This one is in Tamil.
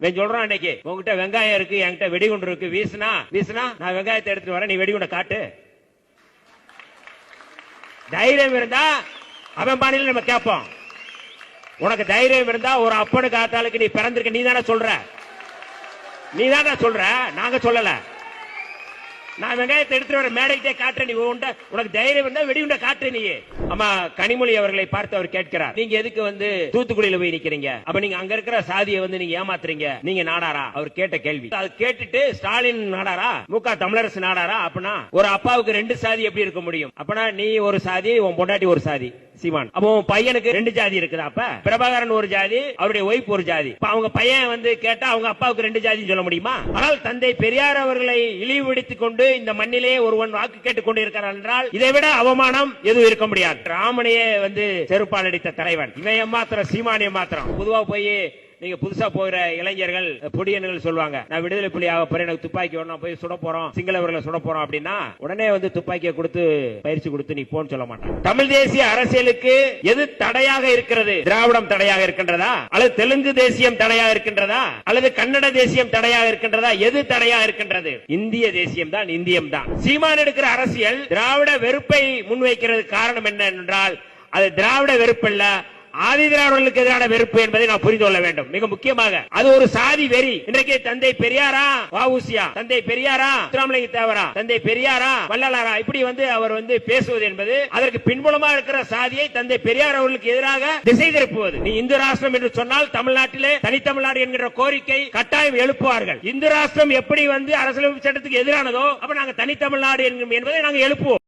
சொல்றான் இன்னைக்கு உங்ககிட்ட வெங்காயம் இருக்கு, என்கிட்ட வெடிகுண்டு இருக்கு, வீசுனா நான் வெங்காயத்தை எடுத்துட்டு வரேன், நீ வெடிகுண்டை காட்டு. தைரியம் இருந்தா அவன் பாணியில நம்ம கேட்போம். உனக்கு தைரியம் இருந்தா ஒரு அப்பனுக்கு ஆத்தாளுக்கு நீ பிறந்திருக்க, நீ தானே சொல்ற, நாங்க சொல்லல. நான் வெங்காயத்தை எடுத்துட்டு வர மேடைக்கிட்டே காட்டுறேன், நீ உனக்கு தைரியம் இருந்தா வெடிகுண்ட காட்டு. நீ ஆமா. கனிமொழி அவர்களை பார்த்து அவர் கேட்கிறார், நீங்க எதுக்கு தூத்துக்குடியில போய் நிக்கிறீங்க? அப்ப நீங்க அங்க இருக்கிற சாதியை நீங்க ஏமாத்துறீங்க, நீங்க நாடாரா? அவர் கேட்ட கேள்வி. அது கேட்டுட்டு ஸ்டாலின் நாடாரா, முக தமிழரசு நாடாரா? அப்படின்னா ஒரு அப்பாவுக்கு 2 சாதி எப்படி இருக்க முடியும்? அப்பனா நீ ஒரு சாதி, உன் பொண்டாட்டி ஒரு சாதி சீமான். அப்போ உன் பையனுக்கு 2 ஜாதி இருக்குதா? அப்ப பிரபாகரன் ஒரு ஜாதி, அவருடைய ஒய்ஃப் ஒரு ஜாதி. அவங்க பையன் கேட்டா அவங்க அப்பாவுக்கு 2 ஜாதி சொல்ல முடியுமா? ஆனால் தந்தை பெரியார் அவர்களை இழிவுபடுத்திக் கொண்டு இந்த மண்ணிலே ஒருவன் வாக்கு கேட்டுக் கொண்டு இருக்கிறார் என்றால் இதை விட அவமானம் எதுவும் இருக்க முடியாது. ராமனையே செருப்பால் அடித்த தலைவன் இவன் ஏமாத்திரம், சீமானிய மாத்திரம். பொதுவா போய் நீங்க புதுசா போகிற இளைஞர்கள் பொடியன்கள் சொல்லுவாங்க, நான் விடுதலை புலி ஆக போறேன், எனக்கு துப்பாக்கி வேணும், போய் சுட போறோம், சிங்களவர்களை சுட போறோம் அப்படின்னா உடனே துப்பாக்கியை கொடுத்து பயிற்சி கொடுத்து நீ போன்னு சொல்ல மாட்டான். தமிழ் தேசிய அரசியலுக்கு எது தடையாக இருக்கிறது? திராவிடம் தடையாக இருக்கின்றதா, அல்லது தெலுங்கு தேசியம் தடையாக இருக்கின்றதா, அல்லது கன்னட தேசியம் தடையாக இருக்கின்றதா? எது தடையாக இருக்கின்றது? இந்திய தேசியம் தான், இந்தியம் தான். சீமான் எடுக்கிற அரசியல் திராவிட வெறுப்பை முன்வைக்கிறது. காரணம் என்ன என்றால் அது திராவிட வெறுப்பு இல்ல, ஆதி திராவிடர்களுக்கு எதிரான வெறுப்பு என்பதை நாம் புரிந்து கொள்ள வேண்டும். மிக முக்கியமாக அது ஒரு சாதி வெறி. இன்றைக்கு தந்தை பெரியாரா வஉசியா, தந்தை பெரியாரா முத்துராமலிங்க தேவரா, தந்தை பெரியாரா வள்ளலாரா, இப்படி அவர் பேசுவது என்பது அதற்கு பின்புலமாக இருக்கிற சாதியை தந்தை பெரியார் அவர்களுக்கு எதிராக திசை திருப்புவது. நீ இந்து ராஷ்டிரம் என்று சொன்னால் தமிழ்நாட்டிலே தனித்தமிழ்நாடு என்கிற கோரிக்கை கட்டாயம் எழுப்புவார்கள். இந்து ராஷ்டிரம் எப்படி அரசியலமைப்பு சட்டத்துக்கு எதிரானதோ அப்ப நாங்க தனித்தமிழ்நாடு என்பதை நாங்கள் எழுப்புவோம்.